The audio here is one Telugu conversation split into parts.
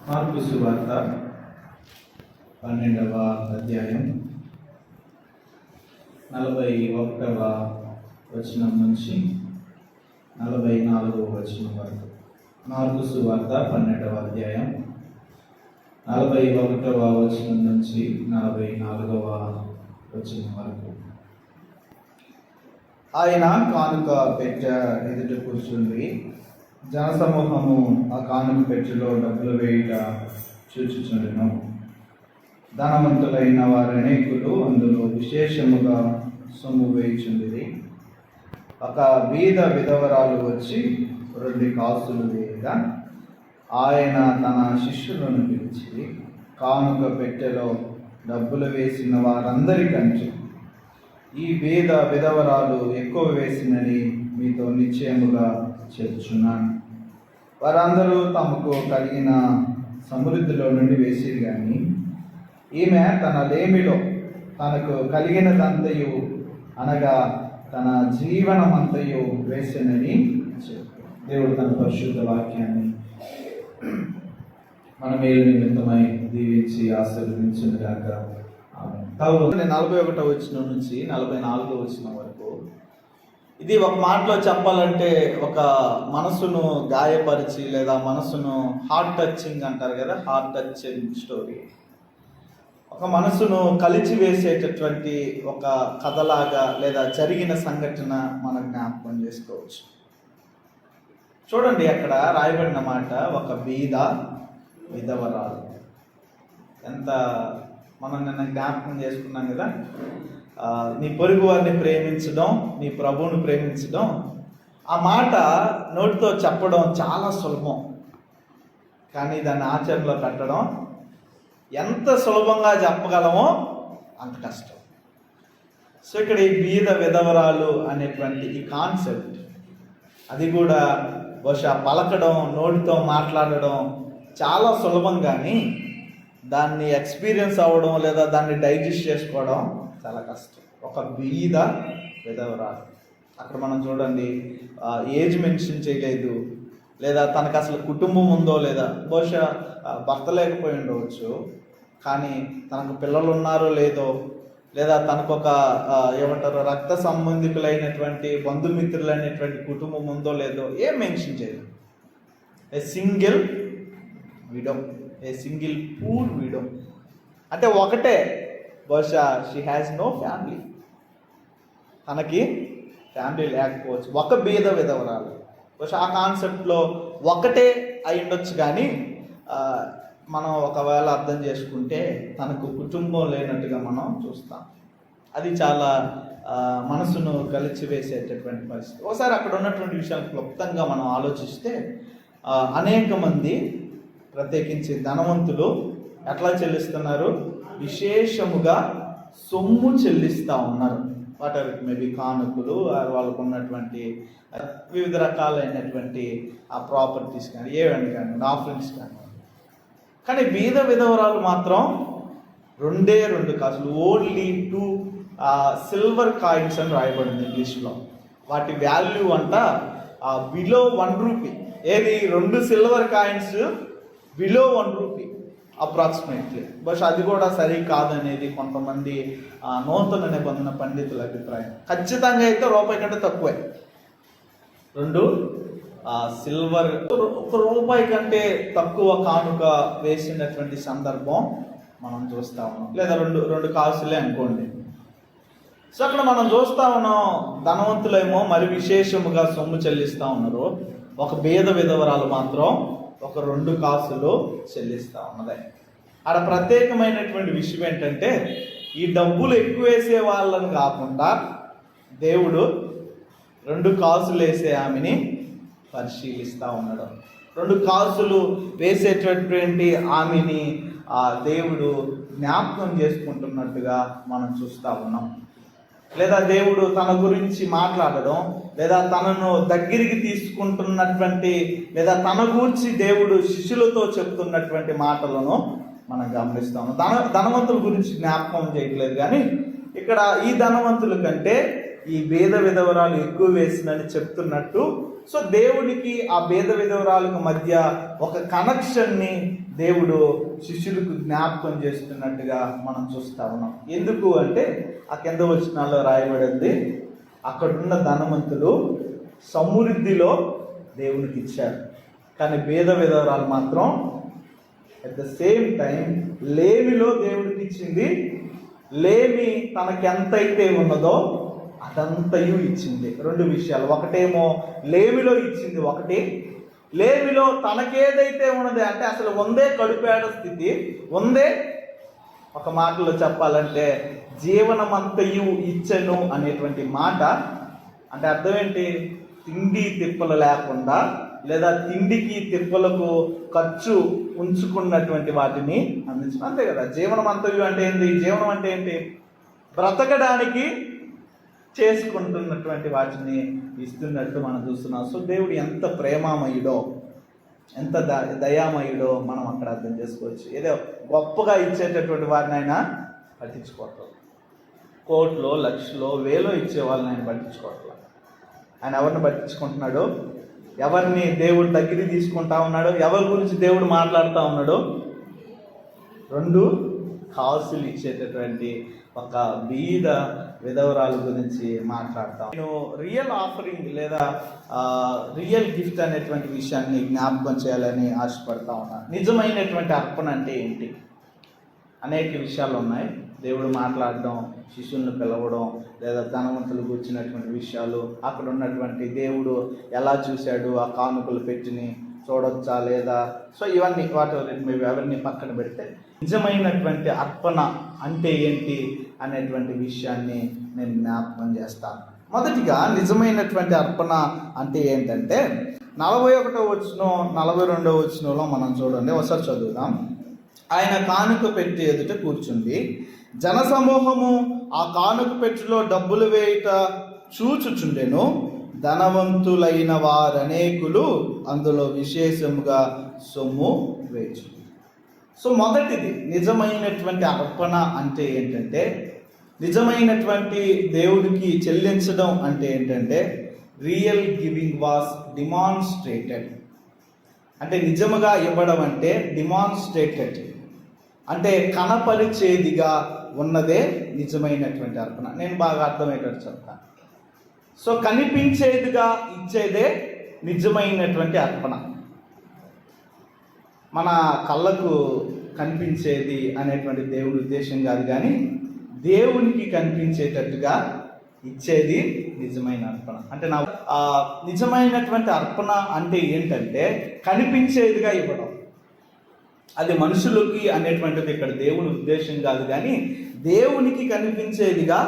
మార్కు సువార్త 12వ అధ్యాయం 41వ వచనం నుంచి 44వ వచనం వరకు. మార్కు సువార్త 12వ అధ్యాయం 41వ వచనం నుంచి 44వ వచనం వరకు. ఆయన కానుక పెట్టె ఎదుట కూర్చుండి జనసమూహము ఆ కానుక పెట్టెలో డబ్బులు వేయుట చూచుచుండెను. ధనవంతులైన వారు అనేకులు అందులో విశేషముగా సొమ్ము వేయుచుండిరి. ఒక బీద విధవరాలు వచ్చి 2 కాసులు వేయగా ఆయన తన శిష్యులను పిలిచి, కానుక పెట్టెలో డబ్బులు వేసిన వారందరికంటే ఈ బీద విధవరాలు ఎక్కువ వేసినని మీతో నిశ్చయముగా చెప్తున్నాను. వారందరూ తమకు కలిగిన సమృద్ధిలో నుండి వేసిరు, కానీ ఈమె తన లేమిలో తనకు కలిగినదంతయు అనగా తన జీవనమంతయు వేసినని చెప్పారు. దేవుడు తన పరిశుద్ధ వాక్యాన్ని మన మేలు నిమిత్తమై దీవించి ఆశీర్వదించుగాక. 41వ వచనం నుంచి 44వ వచనం వరకు. ఇది ఒక మాటలో చెప్పాలంటే ఒక మనసును గాయపరిచి లేదా మనసును హార్ట్ టచింగ్ అంటారు కదా, హార్ట్ టచింగ్ స్టోరీ. ఒక మనసును కలిచి వేసేటటువంటి ఒక కథలాగా లేదా జరిగిన సంఘటన మనం జ్ఞాపకం చేసుకోవచ్చు. చూడండి, అక్కడ రాయబడిన మాట ఒక బీద విధవరాలు. ఎంత మనం నిన్న జ్ఞాపకం చేసుకున్నాం కదా, నీ పొరుగు వారిని ప్రేమించడం, నీ ప్రభువును ప్రేమించడం. ఆ మాట నోటితో చెప్పడం చాలా సులభం, కానీ దాన్ని ఆచరణలో పెట్టడం ఎంత సులభంగా చెప్పగలమో అంత కష్టం. సో ఇక్కడ ఈ బీద విధవరాలు అనేటువంటి ఈ కాన్సెప్ట్, అది కూడా బహుశా పలకడం, నోటితో మాట్లాడడం చాలా సులభం, కానీ దాన్ని ఎక్స్పీరియన్స్ అవ్వడం లేదా దాన్ని డైజెస్ట్ చేసుకోవడం చాలా కష్టం. ఒక బీద విధవరాలు. అక్కడ మనం చూడండి, ఏజ్ మెన్షన్ చేయలేదు, లేదా తనకు అసలు కుటుంబం ఉందో లేదా, బహుశా భర్త లేకపోయి ఉండవచ్చు, కానీ తనకు పిల్లలు ఉన్నారో లేదో, లేదా తనకు ఒక ఏమంటారు రక్త సంబంధికులైనటువంటి బంధుమిత్రులైనటువంటి కుటుంబం ఉందో లేదో ఏం మెన్షన్ చేయలేదు. A single widow, a single poor widow. అంటే ఒకటే, బహుశా షీ హ్యాస్ నో ఫ్యామిలీ, తనకి ఫ్యామిలీ లేకపోవచ్చు. ఒక బీద విధవరాలు. బహుశా ఆ కాన్సెప్ట్లో ఒకటే అయి ఉండొచ్చు, కానీ మనం ఒకవేళ అర్థం చేసుకుంటే తనకు కుటుంబం లేనట్టుగా మనం చూస్తాం. అది చాలా మనసును కలిచివేసేటటువంటి పరిస్థితి. ఒకసారి అక్కడ ఉన్నటువంటి విషయాలు క్లుప్తంగా మనం ఆలోచిస్తే, అనేక మంది ప్రత్యేకించి ధనవంతులు ఎట్లా చెల్లిస్తున్నారు? విశేషముగా సొమ్ము చెల్లిస్తూ ఉన్నారు. వాట్ ఆర్ మేబీ కానుకలు, వాళ్ళకు ఉన్నటువంటి వివిధ రకాలైనటువంటి ఆ ప్రాపర్టీస్ కానీ ఏవని కానీ ఆఫరింగ్స్ కానీ. కానీ బీద విధవరాలు మాత్రం 2 కాసులు, ఓన్లీ 2 సిల్వర్ కాయిన్స్ అని రాయబడింది ఇంగ్లీష్లో. వాటి వాల్యూ అంట బిలో 1 రూపీ. ఏది? 2 silver coins below 1 rupee approximately. But అది కూడా సరి కాదనేది కొంతమంది నూతన నిబంధన పండితుల అభిప్రాయం. ఖచ్చితంగా అయితే రూపాయి కంటే తక్కువే. 2 సిల్వర్, 1 రూపాయి కంటే తక్కువ కానుక వేసినటువంటి సందర్భం మనం చూస్తా ఉన్నాం. లేదా 2 కాసులే అనుకోండి. సో అక్కడ మనం చూస్తా ఉన్నాం, ధనవంతులేమో మరి విశేషముగా సొమ్ము చెల్లిస్తూ ఉన్నారు. ఒక బీద విధవరాలు మాత్రం ఒక 2 కాసులు చెల్లిస్తూ ఉన్నది. ఆడ ప్రత్యేకమైనటువంటి విషయం ఏంటంటే, ఈ డబ్బులు ఎక్కువ వేసే వాళ్ళని కాకుండా దేవుడు 2 కాసులు వేసే ఆమెని పరిశీలిస్తూ ఉన్నాడు. 2 కాసులు వేసేటటువంటి ఆమెని దేవుడు జ్ఞాపకం చేసుకుంటున్నట్టుగా మనం చూస్తూ ఉన్నాం. లేదా దేవుడు తన గురించి మాట్లాడడం, లేదా తనను దగ్గరికి తీసుకుంటున్నటువంటి, లేదా తన గురించి దేవుడు శిష్యులతో చెప్తున్నటువంటి మాటలను మనం గమనిస్తాము. ధనవంతుల గురించి జ్ఞాపకం చేయట్లేదు, కానీ ఇక్కడ ఈ ధనవంతుల కంటే ఈ భేద విధవరాలు ఎక్కువ వేసిందని చెప్తున్నట్టు, సో దేవుడికి ఆ భేద విధవరాలకు మధ్య ఒక కనెక్షన్ని దేవుడు శిష్యులకు జ్ఞాపకం చేస్తున్నట్టుగా మనం చూస్తా ఉన్నాం. ఎందుకు అంటే ఆ కింద వచనాల్లో రాయబడింది, అక్కడున్న ధనవంతులు సమృద్ధిలో దేవునికి ఇచ్చారు, కానీ భేద విధవరాలు మాత్రం అట్ ద సేమ్ టైం లేమిలో దేవుడికి ఇచ్చింది. లేమి తనకి ఎంతైతే ఉన్నదో అదంతయు ఇచ్చింది. రెండు విషయాలు, ఒకటేమో లేమిలో ఇచ్చింది, ఒకటి లేమిలో తనకేదైతే ఉన్నది అంటే అసలు ఉందే కడుపేడ స్థితి, ఉందే ఒక మాటలో చెప్పాలంటే జీవనమంతయు ఇచ్చెను అనేటువంటి మాట. అంటే అర్థం ఏంటి? తిండి తిప్పలు లేకుండా లేదా తిండికి తిప్పలకు ఖర్చు ఉంచుకున్నటువంటి వాటిని అందించడం, అంతే కదా. జీవనం అంతయు అంటే ఏంటి? జీవనం అంటే ఏంటి? బ్రతకడానికి చేసుకుంటున్నటువంటి వాటిని ఇస్తున్నట్టు మనం చూస్తున్నాం. సో దేవుడు ఎంత ప్రేమామయుడో, ఎంత దయామయుడో మనం అక్కడ అర్థం చేసుకోవచ్చు. ఏదో గొప్పగా ఇచ్చేటటువంటి వారిని ఆయన పట్టించుకోవట్లేదు. కోట్లో, లక్షలో, వేలో ఇచ్చే వాళ్ళని ఆయన పట్టించుకోవట్లేదు. ఆయన ఎవరిని పట్టించుకుంటున్నాడు? ఎవరిని దేవుడు దగ్గరికి తీసుకుంటా ఉన్నాడు? ఎవరి గురించి దేవుడు మాట్లాడుతూ ఉన్నాడు? రెండు కాసులు ఇచ్చేటటువంటి ఒక బీద విధవరాల గురించి మాట్లాడతాం. నేను రియల్ ఆఫరింగ్ లేదా రియల్ గిఫ్ట్ అనేటువంటి విషయాన్ని జ్ఞాపకం చేయాలని ఆశపడతా ఉన్నాను. నిజమైనటువంటి అర్పణ అంటే ఏంటి? అనేక విషయాలు ఉన్నాయి. దేవుడు మాట్లాడడం, శిష్యులను పిలవడం, లేదా ధనవంతులు కూర్చున్నటువంటి విషయాలు, అక్కడ ఉన్నటువంటి దేవుడు ఎలా చూశాడు, ఆ కానుకలు పెట్టిని చూడొచ్చా లేదా, సో ఇవన్నీ ఎవరిని పక్కన పెడితే నిజమైనటువంటి అర్పణ అంటే ఏంటి అనేటువంటి విషయాన్ని నేను జ్ఞాపకం చేస్తాను. మొదటిగా నిజమైనటువంటి అర్పణ అంటే ఏంటంటే 41వ వచనం 42వ వచనంలో మనం చూడండి, ఒకసారి చదువుదాం. ఆయన కానుక పెట్టి ఎదుట కూర్చుండి జనసమూహము ఆ కానుక పెట్టిలో డబ్బులు వేయుట చూచుచుండెను. ధనవంతులైన వారనేకులు అందులో విశేషముగా సొమ్ము వేచు. సో మొదటిది నిజమైనటువంటి అర్పణ అంటే ఏంటంటే, నిజమైనటువంటి దేవుడికి చెల్లించడం అంటే ఏంటంటే రియల్ గివింగ్ వాస్ డిమాన్స్ట్రేటెడ్. అంటే నిజముగా ఇవ్వడం అంటే డిమాన్స్ట్రేటెడ్, అంటే కనపరిచేదిగా ఉన్నదే నిజమైనటువంటి అర్పణ. నేను బాగా అర్థమయ్యేటట్టు చెప్తాను. సో కనిపించేదిగా ఇచ్చేదే నిజమైనటువంటి అర్పణ. మన కళ్ళకు కనిపించేది అనేటువంటి దేవుడి ఉద్దేశం కాదు, కానీ దేవునికి కనిపించేటట్టుగా ఇచ్చేది నిజమైన అర్పణ. అంటే నా నిజమైనటువంటి అర్పణ అంటే ఏంటంటే కనిపించేదిగా ఇవ్వడం. అది మనుషులకి అనేటువంటిది ఇక్కడ దేవుని ఉద్దేశం కాదు, కానీ దేవునికి కనిపించేదిగా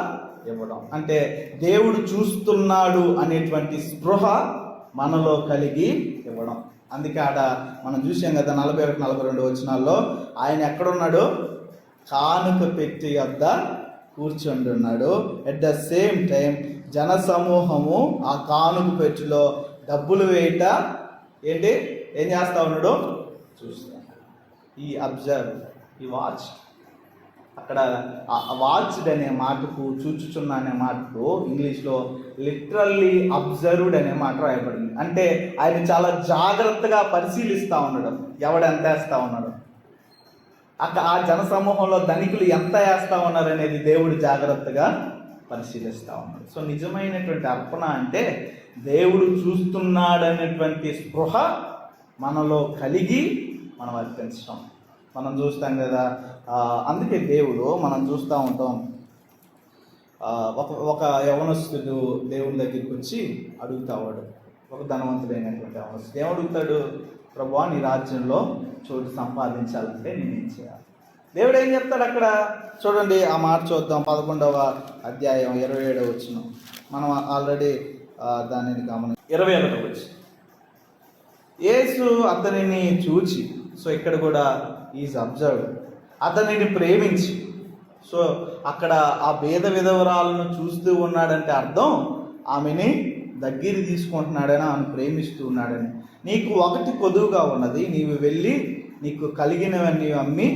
ఇవ్వడం. అంటే దేవుడు చూస్తున్నాడు అనేటువంటి స్పృహ మనలో కలిగి ఇవ్వడం. అందుకే ఆడ మనం చూసాం కదా 41-42 వచనాల్లో ఆయన ఎక్కడున్నాడు? కానుక పెట్టి వద్ద కూర్చొని ఉన్నాడు. ఎట్ ద సేమ్ టైం జన సమూహము ఆ కానుక పెట్టిలో డబ్బులు వేయట ఏం చేస్తా ఉన్నాడు? చూస్తా. ఈ అబ్జర్వ్, ఈ వాచ్. అక్కడ వాచ్డ్ అనే మాటకు, చూచుచున్న అనే మాటకు ఇంగ్లీష్లో లిటరల్లీ అబ్జర్వ్డ్ అనే మాట రాయబడింది. అంటే ఆయన చాలా జాగ్రత్తగా పరిశీలిస్తూ ఉన్నాడు, ఎవడెంత వేస్తూ ఉన్నాడు. అక్కడ ఆ జన సమూహంలో ధనికులు ఎంత వేస్తూ ఉన్నారు అనేది దేవుడు జాగ్రత్తగా పరిశీలిస్తూ ఉన్నాడు. సో నిజమైనటువంటి అర్పణ అంటే దేవుడు చూస్తున్నాడనేటువంటి స్పృహ మనలో కలిగి మనం అర్పించడం. మనం చూస్తాం కదా, అందుకే దేవుడు మనం చూస్తూ ఉంటాం. ఒక యవనస్తుడు దేవుడి దగ్గరికి వచ్చి అడుగుతావాడు, ఒక ధనవంతుడైనటువంటి యవనస్తుడు ఏమడుగుతాడు? ప్రభువా, నీ రాజ్యంలో చోటు సంపాదించాలంటే నేను ఏం చేయాలి? దేవుడు ఏం చెప్తాడు అక్కడ? చూడండి, ఆ మాట చూద్దాం. 11వ అధ్యాయం 27వ వచనం. మనం ఆల్రెడీ దానిని 21వ వచనం. యేసు అతనిని చూచి, సో ఇక్కడ కూడా ఈజ్ అబ్జర్వ్, అతనిని ప్రేమించి. సో అక్కడ ఆ భేద విధవరాలను చూస్తూ ఉన్నాడంటే అర్థం ఆమెని దగ్గర తీసుకుంటున్నాడని, ఆమెను ప్రేమిస్తూ ఉన్నాడని. నీకు ఒకటి కొదువుగా ఉన్నది, నీవు వెళ్ళి నీకు కలిగినవన్నీ అమ్మి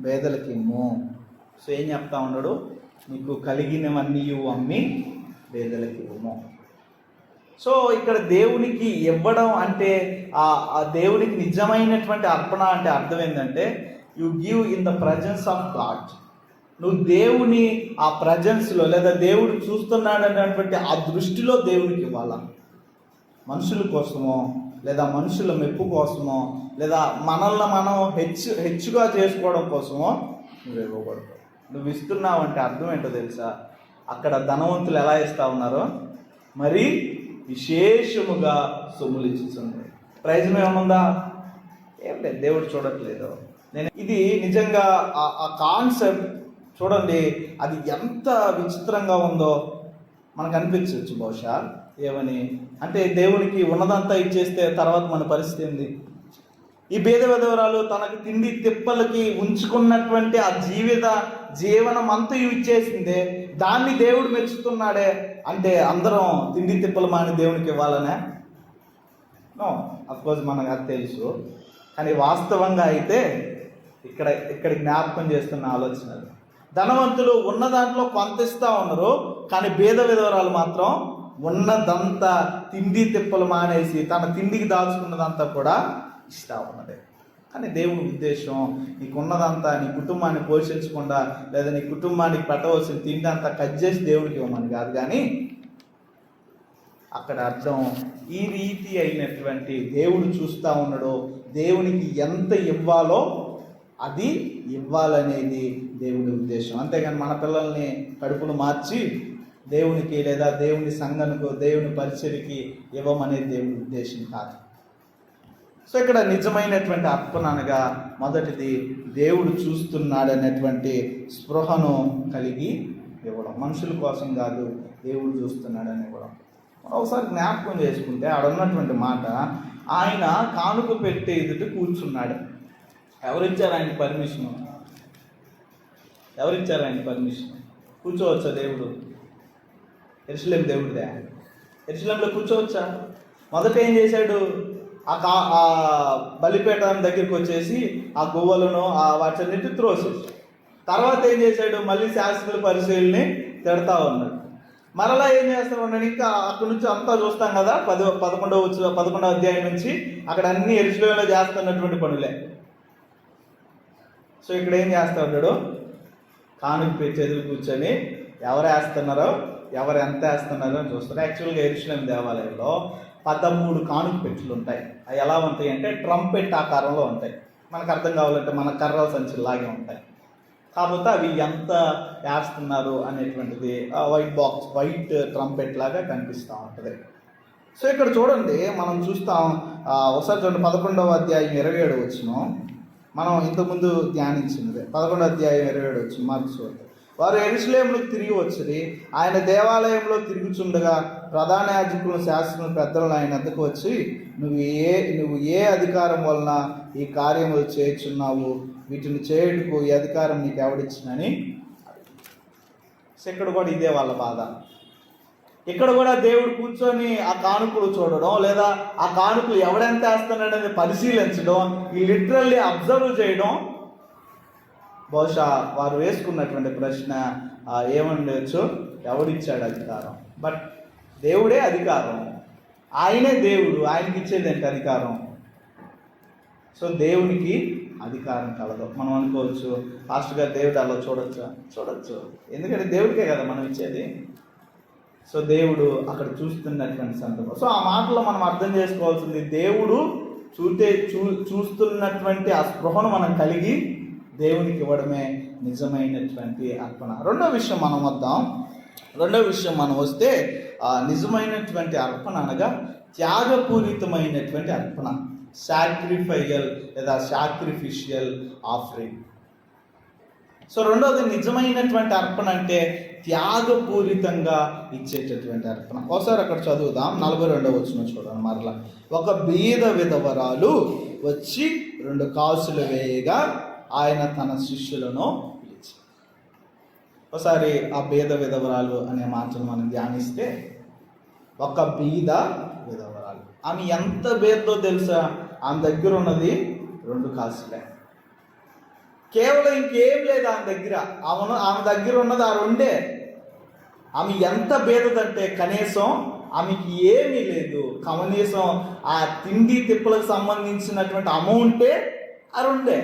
బేదలకి ఇమ్ము. సో ఏం చెప్తా ఉన్నాడు? నీకు కలిగినవన్నీ అమ్మి పేదలకు ఇవ్వము. సో ఇక్కడ దేవునికి ఇవ్వడం అంటే ఆ దేవునికి నిజమైనటువంటి అర్పణ అంటే అర్థం ఏంటంటే you give in the presence of God. నువ్వు దేవుని ఆ ప్రజెన్స్లో లేదా దేవుడు చూస్తున్నాడు అనేటువంటి ఆ దృష్టిలో దేవునికి ఇవ్వాలా. మనుషుల కోసమో లేదా మనుషుల మెప్పు కోసమో లేదా మనల్ని మనం హెచ్చుగా చేసుకోవడం కోసమో నువ్వు ఇవ్వకూడదు. నువ్వు ఇస్తున్నావు అంటే అర్థం ఏంటో తెలుసా? అక్కడ ధనవంతులు ఎలా ఇస్తా ఉన్నారో మరి విశేషముగా సొమ్ములు ఇచ్చుతుంది. ప్రయోజనం ఏమనుందా? ఏం లేదు, దేవుడు చూడట్లేదు. ఇది నిజంగా ఆ కాన్సెప్ట్ చూడండి, అది ఎంత విచిత్రంగా ఉందో మనకు అనిపించవచ్చు. బహుశా ఏమని అంటే దేవునికి ఉన్నదంతా ఇచ్చేస్తే తర్వాత మన పరిస్థితి ఏంది? ఈ పేద విధవరాలు తనకు తిండి తిప్పలకి ఉంచుకున్నటువంటి ఆ జీవనం అంతా ఇచ్చేసిందే, దాన్ని దేవుడు మెచ్చుతున్నాడే అంటే అందరం తిండి తిప్పలు మాని దేవునికి ఇవ్వాలనే? నో, అఫ్కోర్స్ మనకు అది తెలుసు. కానీ వాస్తవంగా అయితే ఇక్కడ జ్ఞాపకం చేస్తున్న ఆలోచన, ధనవంతులు ఉన్న దాంట్లో కొంత ఇస్తూ ఉన్నారు, కానీ పేద విధవరాలు మాత్రం ఉన్నదంతా తిండి తిప్పలు మానేసి తన తిండికి దాచుకున్నదంతా కూడా ఇస్తూ ఉన్నది. కానీ దేవుని ఉద్దేశం నీకున్నదంతా నీ కుటుంబాన్ని పోషించకుండా లేదా నీ కుటుంబానికి పెట్టవలసిన తిండి అంతా కట్ చేసి దేవుడికి ఇవ్వమని కాదు. కానీ అక్కడ అర్థం ఈ రీతి అయినటువంటి దేవుడు చూస్తూ ఉన్నాడో దేవునికి ఎంత ఇవ్వాలో అది ఇవ్వాలనేది దేవుని ఉద్దేశం. అంతేగాని మన పిల్లల్ని కడుపును మార్చి దేవునికి లేదా దేవుని సంఘానికి దేవుని పరిచర్యకి ఇవ్వమనేది దేవుని ఉద్దేశం కాదు. సో ఇక్కడ నిజమైనటువంటి అర్పణ అనగా మొదటిది దేవుడు చూస్తున్నాడనేటువంటి స్పృహను కలిగి ఇవ్వడం. మనుషుల కోసం కాదు, దేవుడు చూస్తున్నాడని ఇవ్వడం. మనం ఒకసారి జ్ఞాపకం చేసుకుంటే ఆడ ఉన్నటువంటి మాట, ఆయన కానుక పెట్టే ఎదుట కూర్చున్నాడు. ఎవరిచ్చారు ఆయన పర్మిషన్? ఎవరిచ్చారు ఆయన పర్మిషన్? కూర్చోవచ్చా దేవుడు? యెరూషలేం దేవుడిదే. యెరూషలేంలో కూర్చోవచ్చా? మొదట ఏం చేశాడు? ఆ బలిపీఠం దగ్గరికి వచ్చేసి ఆ గువ్వలను వాటిన్నిటి త్రోసేసి, తర్వాత ఏం చేశాడు? మళ్ళీ శాస్త్రుల పరిశీలిని తిడతా ఉన్నాడు. మరలా ఏం చేస్తా ఉన్నాడు? ఇంకా అక్కడి నుంచి అంతా చూస్తాం కదా, 11వ అధ్యాయం నుంచి అక్కడ అన్ని యెరూషలేంలో చేస్తున్నటువంటి పనులే. సో ఇక్కడ ఏం చేస్తా ఉన్నాడు? కానుక చేతులు కూర్చొని ఎవరు వేస్తున్నారో ఎవరు ఎంత వేస్తున్నారో అని చూస్తారు. యాక్చువల్గా యెరూషలేం దేవాలయంలో 13 కానుక పెట్టులు ఉంటాయి. అవి ఎలా ఉంటాయి అంటే ట్రంపెట్ ఆకారంలో ఉంటాయి. మనకు అర్థం కావాలంటే మన కర్రల సంచులాగే ఉంటాయి. కాకపోతే అవి ఎంత వేస్తున్నారు అనేటువంటిది వైట్ ట్రంపెట్ లాగా కనిపిస్తూ ఉంటుంది. సో ఇక్కడ చూడండి, మనం చూస్తాం ఒకసారి చూడండి 11వ అధ్యాయం 27 వచ్చిన మనం ఇంతకుముందు ధ్యానించినది. 11వ అధ్యాయం 27 వచ్చిన మార్క్స్ వారు యెరూషలేములకు తిరిగి వచ్చి ఆయన దేవాలయంలో తిరుగుచుండగా ప్రధాన యాజకులు శాస్త్రులు పెద్దలు ఆయన వద్దకు వచ్చి నువ్వు ఏ అధికారం వలన ఈ కార్యములు చేయుచున్నావు? వీటిని చేయుటకు ఈ అధికారం నీకు ఎవడిచ్చినని. ఇక్కడ కూడా ఇదే వాళ్ళ బాధ. ఇక్కడ కూడా దేవుడు కూర్చొని ఆ కానుకలు చూడడం లేదా ఆ కానుకలు ఎవడెంత వేస్తున్నాడని పరిశీలించడం, ఈ లిటరల్లీ అబ్జర్వ్ చేయడం. బహుశా వారు వేసుకున్నటువంటి ప్రశ్న ఏమండొచ్చు? ఎవడిచ్చాడు అధికారం? బట్ దేవుడే అధికారం, ఆయనే దేవుడు, ఆయనకి ఇచ్చేది ఏంటి అధికారం? సో దేవునికి అధికారం కలదు. మనం అనుకోవచ్చు, పాస్టర్ గారు దేవుడు అలా చూడొచ్చు, ఎందుకంటే దేవుడికే కదా మనం ఇచ్చేది. సో దేవుడు అక్కడ చూస్తున్నటువంటి సందర్భం. సో ఆ మాటలో మనం అర్థం చేసుకోవాల్సింది, దేవుడు చూస్తున్నటువంటి ఆ స్పృహను మనం కలిగి దేవునికి ఇవ్వడమే నిజమైనటువంటి అర్పణ. రెండో విషయం మనం వస్తే నిజమైనటువంటి అర్పణ అనగా త్యాగపూరితమైనటువంటి అర్పణ, సాక్రిఫైయల్ లేదా సాక్రిఫిషియల్ ఆఫరింగ్. సో రెండోది నిజమైనటువంటి అర్పణ అంటే త్యాగపూరితంగా ఇచ్చేటటువంటి అర్పణ. ఒకసారి అక్కడ చదువుదాం, 42వ వచనం చూడండి. మరలా ఒక బీద విధవరాలు వచ్చి 2 కాసులు వేయగా ఆయన తన శిష్యులను పిలిచి. ఒకసారి ఆ బీద విధవరాలు అనే మాటను మనం ధ్యానిస్తే, ఒక బీద విధవరాలు, ఆమె ఎంత బీదతో తెలుసా? ఆమె దగ్గర ఉన్నది 2 కాసులే, కేవలం ఇంకేం లేదు ఆమె దగ్గర. ఆమె దగ్గర ఉన్నది ఆ 2. ఆమె ఎంత బేదదంటే కనీసం ఆమెకి ఏమీ లేదు. కనీసం ఆ తిండి తిప్పలకు సంబంధించినటువంటి అమౌంటే ఆ రెండే.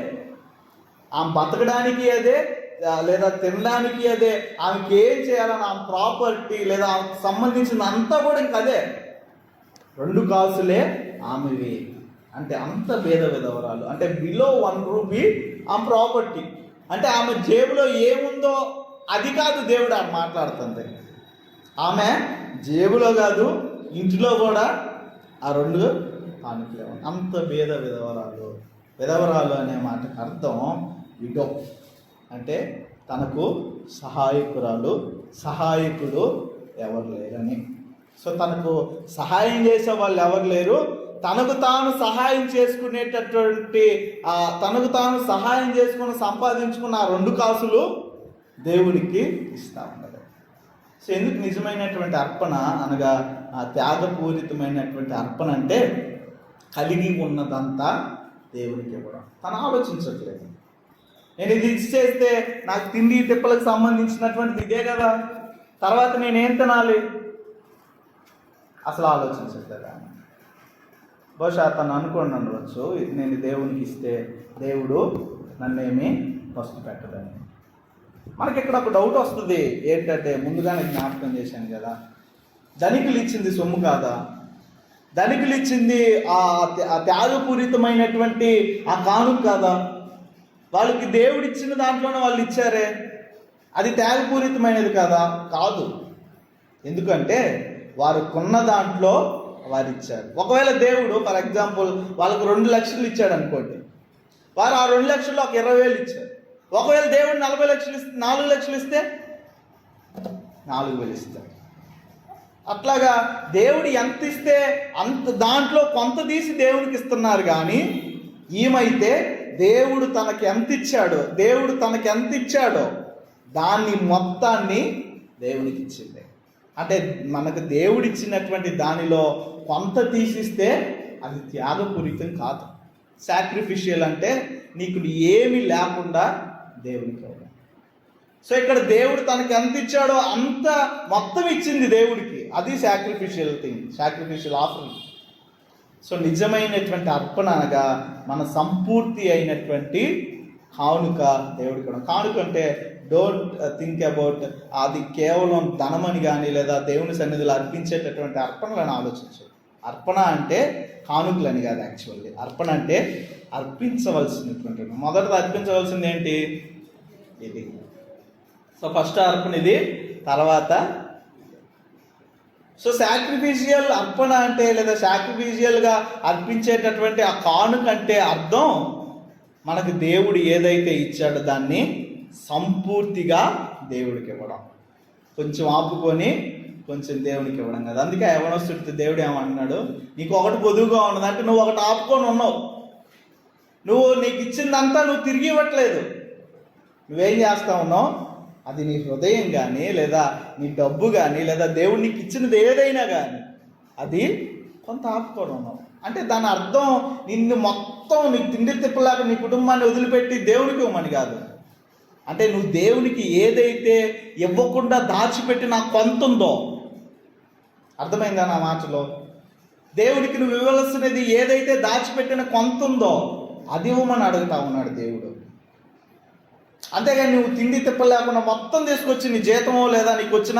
ఆమె బతకడానికి అదే, లేదా తినడానికి అదే, ఆమెకి ఏం చేయాలని ఆమె ప్రాపర్టీ లేదా ఆమెకు సంబంధించిన అంతా కూడా ఇంక అదే. 2 కాసులే ఆమెవి. అంటే అంత భేద విధవరాలు. అంటే బిలో 1 రూపీ ఆమె ప్రాపర్టీ. అంటే ఆమె జేబులో ఏముందో అది కాదు దేవుడు ఆమె మాట్లాడుతుంది. ఆమె జేబులో కాదు, ఇంటిలో కూడా ఆ 2 కానుకలేవు. అంత భేద విధవరాలు. విధవరాలు అనే మాటకు అర్థం విడో, అంటే తనకు సహాయకుడు ఎవరు లేరని. సో తనకు సహాయం చేసే వాళ్ళు ఎవరు లేరు. తనకు తాను సహాయం చేసుకునేటటువంటి తనకు తాను సహాయం చేసుకుని సంపాదించుకున్న ఆ 2 కాసులు దేవుడికి ఇస్తా ఉన్నది. సో ఎందుకు నిజమైనటువంటి అర్పణ అనగా ఆ త్యాగపూరితమైనటువంటి అర్పణ అంటే కలిగి ఉన్నదంతా దేవునికి ఇవ్వడం. తను ఆలోచించట్లేదు, నేను ఇది ఇచ్చేస్తే నాకు తిండి తిప్పలకు సంబంధించినటువంటిది ఇదే కదా, తర్వాత నేనేం తినాలి, అసలు ఆలోచించట్లేదు. బహుశా తను అనుకోండి ఉండవచ్చు, నేను దేవునికి ఇస్తే దేవుడు నన్నేమి ఫస్ట్ పెట్టదని. మనకి ఇక్కడ ఒక డౌట్ వస్తుంది. ఏంటంటే ముందుగానే జ్ఞాపకం చేశాను కదా, ధనికులు ఇచ్చింది సొమ్ము కాదా? ధనికులు ఇచ్చింది ఆ త్యాగపూరితమైనటువంటి ఆ కానుక కాదా? వాళ్ళకి దేవుడు ఇచ్చిన దాంట్లోనే వాళ్ళు ఇచ్చారే, అది త్యాగపూరితమైనది కాదా? కాదు. ఎందుకంటే వారు కొన్న దాంట్లో వారు ఇచ్చారు. ఒకవేళ దేవుడు ఫర్ ఎగ్జాంపుల్ వాళ్ళకు 2 లక్షలు ఇచ్చాడు అనుకోండి, వారు ఆ 2 లక్షల్లో ఒక 20,000 ఇచ్చారు. ఒకవేళ దేవుడు 40 లక్షలు ఇస్తే 4 లక్షలు ఇస్తే 4,000 ఇస్తారు. అట్లాగా దేవుడు ఎంత ఇస్తే అంత దాంట్లో కొంత తీసి దేవునికి ఇస్తున్నారు. కానీ ఈమైతే దేవుడు తనకి ఎంత ఇచ్చాడో దాన్ని మొత్తాన్ని దేవునికి ఇచ్చింది. అంటే మనకు దేవుడు ఇచ్చినటువంటి దానిలో కొంత తీసిస్తే అది త్యాగపూరితం కాదు. సాక్రిఫిషియల్ అంటే నీకు ఏమి లేకుండా దేవునికి ఇవ్వడం. సో ఇక్కడ దేవుడు తనకి ఎంత ఇచ్చాడో అంత మొత్తం ఇచ్చింది దేవుడికి. అది సాక్రిఫిషియల్ ఆఫరింగ్. సో నిజమైనటువంటి అర్పణ అనగా మన సంపూర్తి అయినటువంటి కానుక దేవుడికి ఇవ్వడం. కానుక అంటే డోంట్ థింక్ అబౌట్ అది కేవలం ధనమని కానీ లేదా దేవుని సన్నిధిలో అర్పించేటటువంటి అర్పణలను ఆలోచించు. అర్పణ అంటే కానుకలని కాదు. యాక్చువల్లీ అర్పణ అంటే అర్పించవలసినటువంటి మొదటిది అర్పించవలసింది ఏంటి? ఇది. సో ఫస్ట్ అర్పణ ఇది, తర్వాత సో సాక్రిఫిషియల్ అర్పణ అంటే లేదా సాక్రిఫిషియల్గా అర్పించేటటువంటి ఆ కానుక అంటే అర్థం మనకు దేవుడు ఏదైతే ఇచ్చాడో దాన్ని సంపూర్తిగా దేవుడికి ఇవ్వడం. కొంచెం ఆపుకొని కొంచెం దేవునికి ఇవ్వడం కదా. అందుకే యవనస్తుడితో దేవుడు ఏమంటున్నాడు, నీకు ఒకటి పొదువుగా ఉన్నది అంటే నువ్వు ఒకటి ఆపుకొని ఉన్నావు. నీకు ఇచ్చిందంతా నువ్వు తిరిగి ఇవ్వట్లేదు. నువ్వేం చేస్తా ఉన్నావు? అది నీ హృదయం కానీ లేదా నీ డబ్బు కానీ లేదా దేవుడు నీకు ఇచ్చినది ఏదైనా కానీ అది కొంత ఆపుకొని ఉన్నావు. అంటే దాని అర్థం నిన్ను మొత్తం నీకు తిండి తిప్పలేక నీ కుటుంబాన్ని వదిలిపెట్టి దేవునికి ఇవ్వమని కాదు. అంటే నువ్వు దేవునికి ఏదైతే ఇవ్వకుండా దాచిపెట్టిన కొంత ఉందో, అర్థమైందా నా మాటలో? దేవునికి నువ్వు ఇవ్వవలసినది ఏదైతే దాచిపెట్టిన కొంత ఉందో అది ఇవ్వమని అడుగుతా ఉన్నాడు దేవుడు. అంతేగాని నువ్వు తిండి తిప్పలేకుండా మొత్తం తీసుకొచ్చి నీ జీతమో లేదా నీకు వచ్చిన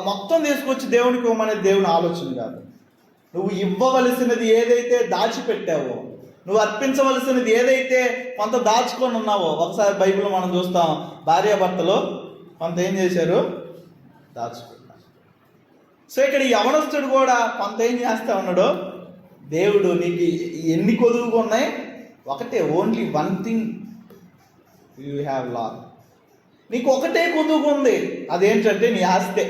మొత్తం తీసుకొచ్చి దేవునికి ఇవ్వమనేది దేవుని ఆలోచన కాదు. నువ్వు ఇవ్వవలసినది ఏదైతే దాచిపెట్టావో, నువ్వు అర్పించవలసినది ఏదైతే కొంత దాచుకొని ఉన్నావో. ఒకసారి బైబిల్ మనం చూస్తాం, భార్యాభర్తలు కొంత ఏం చేశారు? దాచుకున్నారు. సో ఇక్కడ ఈ యవనస్తుడు కూడా కొంత ఏం చేస్తా ఉన్నాడు? దేవుడు నీకు ఎన్ని కొదువుగా ఉన్నాయి? ఒకటే, only 1 thing you have lot. నీకు ఒకటే కొదువుగా ఉంది, అదేంటంటే నీ ఆస్తే.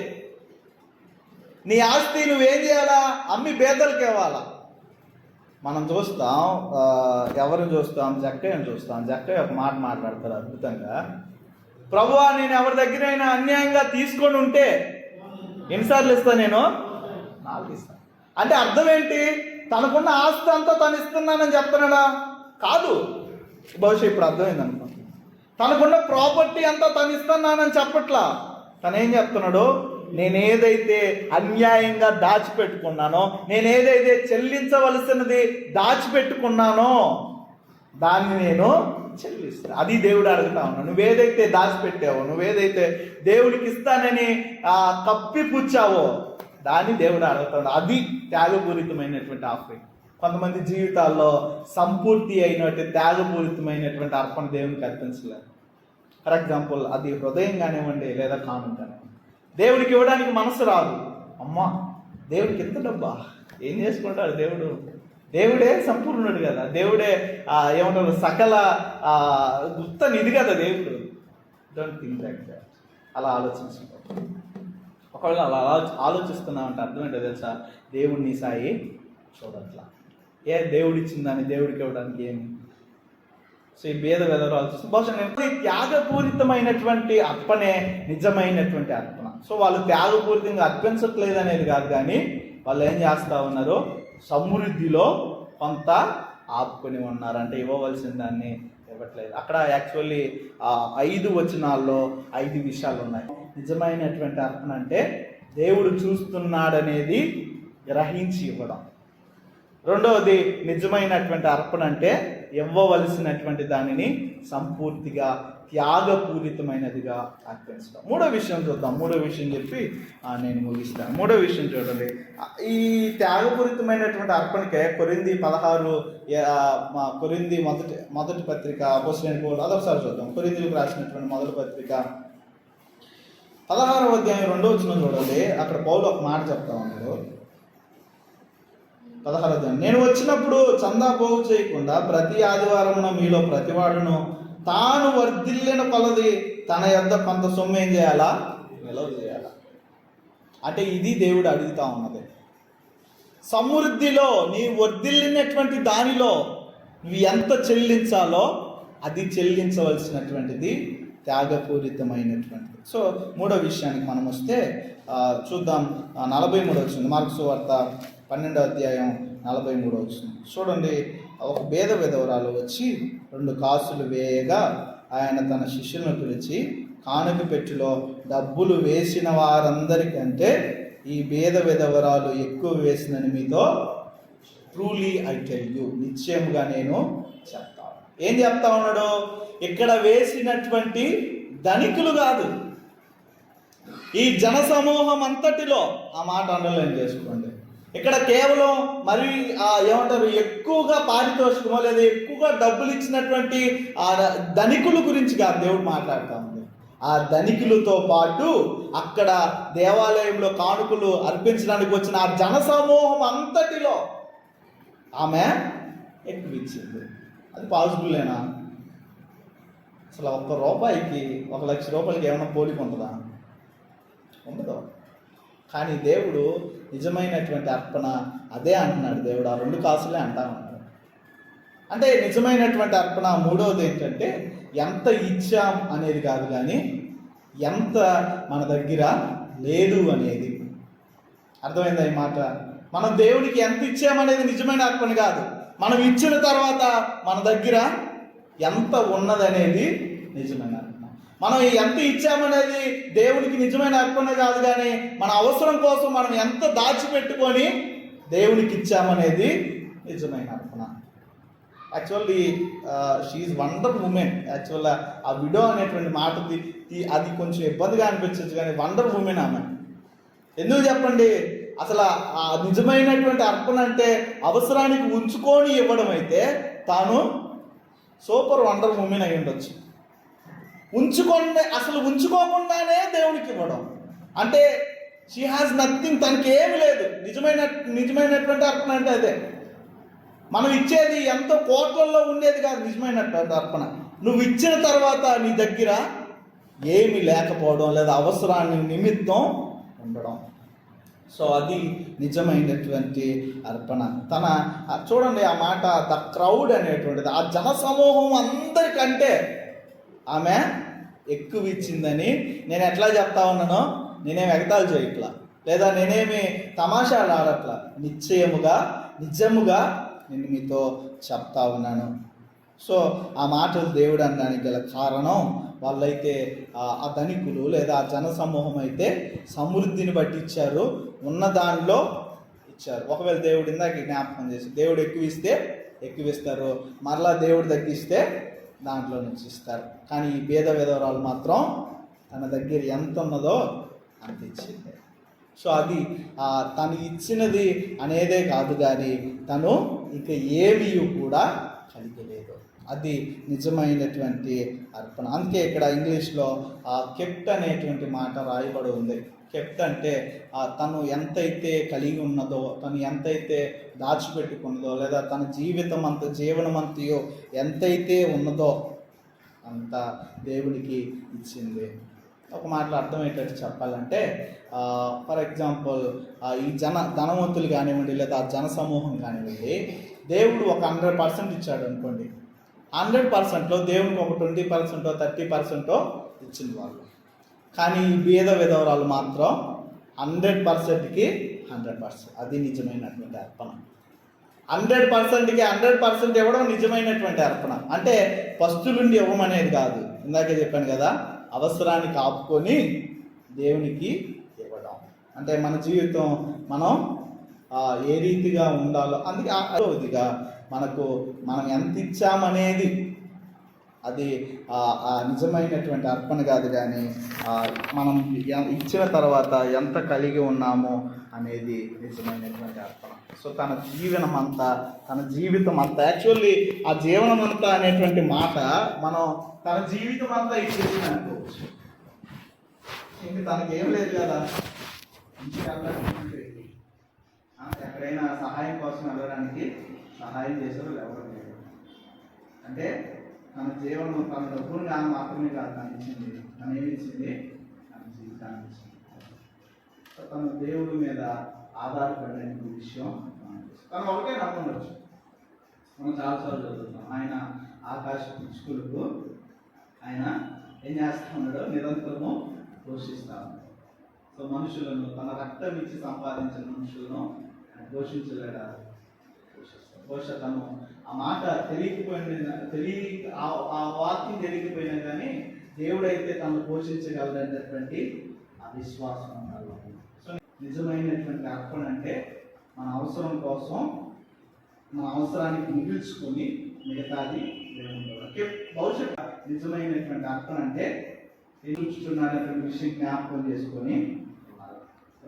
నీ ఆస్తి నువ్వేం చేయాలా? అమ్మి పేదలకు ఇవ్వాలా. మనం చూస్తాం, ఎవరిని చూస్తాం? జక్కయ్యని చూస్తాం. జక్కయ్య ఒక మాట మాట్లాడతారు అద్భుతంగా. ప్రభువా, నేను ఎవరి దగ్గరైనా అన్యాయంగా తీసుకొని ఉంటే ఎన్నిసార్లు ఇస్తాను? నేను 4 ఇస్తాను. అంటే అర్థం ఏంటి? తనకున్న ఆస్తి అంతా తను ఇస్తున్నానని చెప్తున్నాడా? కాదు. బహుశా ఇప్పుడు అర్థమైంది అనుకో. తనకున్న ప్రాపర్టీ అంతా తను ఇస్తున్నానని చెప్పట్లా. తను ఏం చెప్తున్నాడు? నేనేదైతే అన్యాయంగా దాచిపెట్టుకున్నానో, నేనేదైతే చెల్లించవలసినది దాచిపెట్టుకున్నానో దాన్ని నేను చెల్లిస్తాను. అది దేవుడు అడుగుతా ఉన్నాను. నువ్వేదైతే దాచిపెట్టావో, నువ్వేదైతే దేవుడికి ఇస్తానని కప్పిపుచ్చావో దాన్ని దేవుడు అడుగుతాడు. అది త్యాగపూరితమైనటువంటి ఆఫరింగ్. కొంతమంది జీవితాల్లో సంపూర్తి అయినటువంటి త్యాగపూరితమైనటువంటి అర్పణ దేవునికి అర్పించలేదు. ఫర్ ఎగ్జాంపుల్, అది హృదయం కానివ్వండి లేదా కానుక కానివ్వండి. దేవుడికి ఇవ్వడానికి మనసు రాదు. అమ్మా, దేవుడికి ఎంత డబ్బా, ఏం చేసుకుంటాడు దేవుడు? దేవుడే సంపూర్ణుడు కదా, దేవుడే ఏమంటారు సకల గుప్త నిధి కదా దేవుడు. Don't think like that. అలా ఆలోచించుకో. ఒకవేళ అలా ఆలోచిస్తున్నామంటే అర్థం ఏంటో తెలుసా? దేవుడిని సాయి చూడట్లా. దేవుడు ఇచ్చిందని దేవుడికి ఇవ్వడానికి ఏమి? సో ఈ భేద వెదరు ఆలోచిస్తే బహుశా త్యాగపూరితమైనటువంటి అర్పణే నిజమైనటువంటి అర్పణ. సో వాళ్ళు త్యాగపూరితంగా అర్పించట్లేదు అనేది కాదు, కానీ వాళ్ళు ఏం చేస్తూ ఉన్నారు? సమృద్ధిలో కొంత ఆపుకొని ఉన్నారు. అంటే ఇవ్వవలసిన దాన్ని ఇవ్వట్లేదు. అక్కడ యాక్చువల్లీ 5 వచనాల్లో 5 విషయాలు ఉన్నాయి. నిజమైనటువంటి అర్పణ అంటే దేవుడు చూస్తున్నాడనేది గ్రహించి ఇవ్వడం. రెండవది, నిజమైనటువంటి అర్పణ అంటే ఇవ్వవలసినటువంటి దానిని సంపూర్తిగా త్యాగపూరితమైనదిగా అర్పించడం. మూడో విషయం చూద్దాం. మూడో విషయం చెప్పి నేను ముగిస్తాను. మూడో విషయం చూడండి. ఈ త్యాగపూరితమైనటువంటి అర్పణకే కొరింథీ 16 కొరింథీ మొదటి పత్రిక అపోస్తలుడైన పౌలు, అదొకసారి చూద్దాం. కొరింథీలకు రాసినటువంటి మొదటి పత్రిక 16వ అధ్యాయం 2వ వచనం చూడండి. అక్కడ పౌలు ఒక మాట చెప్తా ఉన్నాడు. 16వ అధ్యాయం, నేను వచ్చినప్పుడు చందా పోగు చేయకుండా ప్రతి ఆదివారమున మీలో ప్రతివాడును తాను వర్ధిల్లిన కొలది తన యొద్ద కొంత సొమ్ము ఏం చేయాలా? నిల్వ చేయాలా. అంటే ఇది దేవుడు అడుగుతా ఉన్నది. సమృద్ధిలో నీ వర్ధిల్లినటువంటి దానిలో నువ్వు ఎంత చెల్లించాలో అది చెల్లించవలసినటువంటిది త్యాగపూరితమైనటువంటిది. సో మూడో విషయానికి మనం వస్తే చూద్దాం. 43 వచ్చింది. మార్కు సువార్త 12వ అధ్యాయం 43 వచ్చింది. చూడండి. ఒక భేద విధవరాలు వచ్చి 2 కాసులు వేయగా ఆయన తన శిష్యులను పిలిచి, కానుక పెట్టెలో డబ్బులు వేసిన వారందరికంటే ఈ భేద విధవరాలు ఎక్కువ వేసిందని మీతో ట్రూలీ ఐ టెల్ యూ, నిశ్చయముగా నేను చెప్తాను. ఏం చెప్తా ఉన్నాడు? ఇక్కడ వేసినటువంటి ధనికులు కాదు, ఈ జన సమూహం అంతటిలో. ఆ మాట అండర్లైన్ చేసుకోండి. ఇక్కడ కేవలం మరి ఏమంటారు ఎక్కువగా పారితోషికమో లేదా ఎక్కువగా డబ్బులు ఇచ్చినటువంటి ఆ ధనికుల గురించి కాదు దేవుడు మాట్లాడుతూ ఉంది. ఆ ధనికులతో పాటు అక్కడ దేవాలయంలో కానుకలు అర్పించడానికి వచ్చిన ఆ జన సమూహం అంతటిలో ఆమె ఎక్కువ ఇచ్చింది. అది పాజిబుల్లేనా? అసలు ₹1 1,00,000 ఏమైనా పోలిక ఉంటుందా? ఉండదు. కానీ దేవుడు నిజమైనటువంటి అర్పణ అదే అంటున్నాడు. దేవుడు ఆ 2 కాసులే అంటా ఉన్నాడు. అంటే నిజమైనటువంటి అర్పణ మూడవది ఏంటంటే ఎంత ఇచ్చాం అనేది కాదు, కానీ ఎంత మన దగ్గర లేదు అనేది. అర్థమైందా ఈ మాట? మనం దేవునికి ఎంత ఇచ్చామనేది నిజమైన అర్పణ కాదు. మనం ఇచ్చిన తర్వాత మన దగ్గర ఎంత ఉన్నదనేది నిజమైన అర్పణ. మనం ఎంత ఇచ్చామనేది దేవునికి నిజమైన అర్పణ కాదు, కానీ మన అవసరం కోసం మనం ఎంత దాచిపెట్టుకొని దేవునికి ఇచ్చామనేది నిజమైన అర్పణ. Actually she wonder woman. యాక్చువల్గా ఆ విడో అనేటువంటి మాట అది కొంచెం ఇబ్బందిగా అనిపించవచ్చు, కానీ వండర్ ఉమెన్ ఆమె. ఎందుకు చెప్పండి? అసలు ఆ నిజమైనటువంటి అర్పణ అంటే అవసరానికి ఉంచుకొని ఇవ్వడం అయితే తాను సూపర్ వండర్ ఉమెన్ అయి ఉండొచ్చు. ఉంచుకోకుండానే దేవునికి ఇవ్వడం అంటే షీ హాజ్ నథింగ్, తనకి ఏమి లేదు. నిజమైనటువంటి అర్పణ అంటే అదే. మనం ఇచ్చేది ఎంతో కోట్లలో ఉండేది కాదు నిజమైనటువంటి అర్పణ. నువ్వు ఇచ్చిన తర్వాత నీ దగ్గర ఏమి లేకపోవడం లేదా అవసరాన్ని నిమిత్తం ఉండడం. సో అది నిజమైనటువంటి అర్పణ. చూడండి ఆ మాట, ద క్రౌడ్ అనేటువంటిది, ఆ జన సమూహం అందరికంటే ఆమె ఎక్కువ ఇచ్చిందని నేను ఎట్లా చెప్తా ఉన్నానో నేనేమి ఎగతాళి చేయట్లా, లేదా నేనేమి తమాషాలు ఆడట్లా. నిజముగా నేను మీతో చెప్తా ఉన్నాను. సో ఆ మాటలు దేవుడు అనడానికి గల కారణం వాళ్ళైతే ఆ ధనికులు లేదా ఆ జన సమూహం అయితే సమృద్ధిని బట్టి ఇచ్చారు, ఉన్న దానిలో ఇచ్చారు. ఒకవేళ దేవుడు ఇందాక జ్ఞాపకం చేసి దేవుడు ఎక్కువ ఇస్తారు, మరలా దేవుడు తగ్గిస్తే దాంట్లో నుంచి ఇస్తారు. కానీ ఈ పేద విధవరాలు మాత్రం తన దగ్గర ఎంత ఉన్నదో అంత ఇచ్చింది. సో అది తను ఇచ్చినది అనేదే కాదు, కానీ తను ఇక ఏమీ కూడా కలిగి లేదు. అది నిజమైనటువంటి అర్పణ. అందుకే ఇక్కడ ఇంగ్లీష్లో కెప్ట్ అనేటువంటి మాట రాయబడి ఉంది. కెప్ట్ అంటే తను ఎంతైతే కలిగి ఉన్నదో, తను ఎంతైతే దాచిపెట్టుకున్నదో, లేదా తన జీవనమంతయో ఎంతైతే ఉన్నదో అంత దేవుడికి ఇచ్చింది. ఒక మాటలో అర్థమయ్యేటట్టు చెప్పాలంటే, ఫర్ ఎగ్జాంపుల్ ఈ ధనవంతులు కానివ్వండి, లేదా జన సమూహం కానివ్వండి, దేవుడు ఒక 100% ఇచ్చాడు అనుకోండి. 100%లో దేవుడికి ఒక 20%, 30% ఇచ్చింది వాళ్ళు. కానీ ఈ బీద విధవరాలు మాత్రం 100%కి 100%. అది నిజమైనటువంటి అర్పణ. 100%కి 100% ఇవ్వడం నిజమైనటువంటి అర్పణ. అంటే పస్తులుండి ఇవ్వమనేది కాదు. ఇందాకే చెప్పాను కదా, అవసరానికి ఆపుకొని దేవునికి ఇవ్వడం. అంటే మన జీవితం మనం ఏ రీతిగా ఉండాలో, అందుకే అదిగా మనం ఎంత ఇచ్చామనేది అది నిజమైనటువంటి అర్పణ కాదు, కానీ మనం ఇచ్చిన తర్వాత ఎంత కలిగి ఉన్నామో అనేది నిజమైనటువంటి అర్పణ. సో తన జీవితం అంతా యాక్చువల్లీ ఆ జీవనం అంతా అనేటువంటి మాట మనం తన జీవితం అంతా ఇచ్చేసింది అనుకోవచ్చు. ఇంక తనకేం లేదు కదా, ఎక్కడైనా సహాయం కోసం వెళ్ళడానికి సహాయం చేశారు ఎవరు లేరు. అంటే తన జీవనం, తన డబ్బును కానీ మాత్రమే కాదు తను ఇచ్చింది. తను ఏమి ఇచ్చింది? తన జీవితాన్ని ఇచ్చింది. తను దేవుడి మీద ఆధారపడిన విషయం తను ఒకటే నమ్ముండొచ్చు. మనం చాలాసార్లు చదువుతాం, ఆయన ఆకాశ పిచ్చుకలకు ఆయన ఏం చేస్తూ ఉన్నాడో నిరంతరము పోషిస్తూ ఉన్నాడు. సో మనుషులను, తన రక్తం ఇచ్చి సంపాదించిన మనుషులను ఆయన పోషించలేడా? బహుశా తను ఆ మాట ఆ వాక్యం తెలియకపోయినా కానీ దేవుడైతే తను పోషించగలనేటటువంటి ఆ విశ్వాసం ఉండాలి. సో నిజమైనటువంటి అర్పణ అంటే మన అవసరం కోసం, మన అవసరానికి మిగిల్చుకొని మిగతాది భవిష్యత్తు. నిజమైనటువంటి అర్పణ అంటే ఎదుర్చుతున్నారనేటువంటి విషయం జ్ఞాపకం చేసుకొని.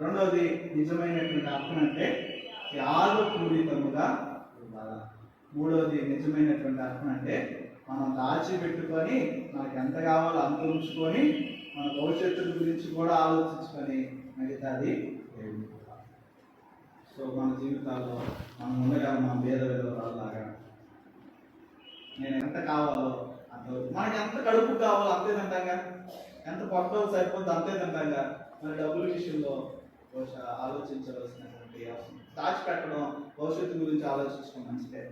రెండవది నిజమైనటువంటి అర్పణ అంటే త్యాగపూరితముగా. మూడవది నిజమైనటువంటి అర్పణ అంటే మనం దాచిపెట్టుకొని మనకు ఎంత కావాలో అంత ఉంచుకొని మన భవిష్యత్తు గురించి కూడా ఆలోచించుకొని మిగతాది. సో మన జీవితాల్లో మనం ఉండగలం మన పేద విధవరాల్లాగా. నేను ఎంత కావాలో అంత, మనకి ఎంత కడుపు కావాలో అంతే తింటాగా, ఎంత పొట్టలు సరిపోద్ది అంతే తింటాగా. మన డబ్బుల విషయంలో బహుశా ఆలోచించవలసినటువంటి అవసరం. దాచిపెట్టడం, భవిష్యత్తు గురించి ఆలోచించడం మంచిదే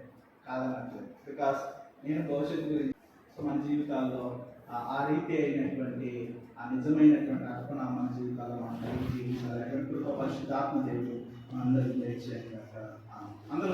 కాదనట్లేదు. బికాస్ నేను భవిష్యత్తు గురించి. సో మన జీవితాల్లో ఆ రీతి అయినటువంటి ఆ నిజమైనటువంటి అర్పణ మన జీవితాల్లో మనం కలిగి జీవించాలి. పరిశుద్ధాత్మ దేవుడు మనందరికీ దయచేయాలి. అందరూ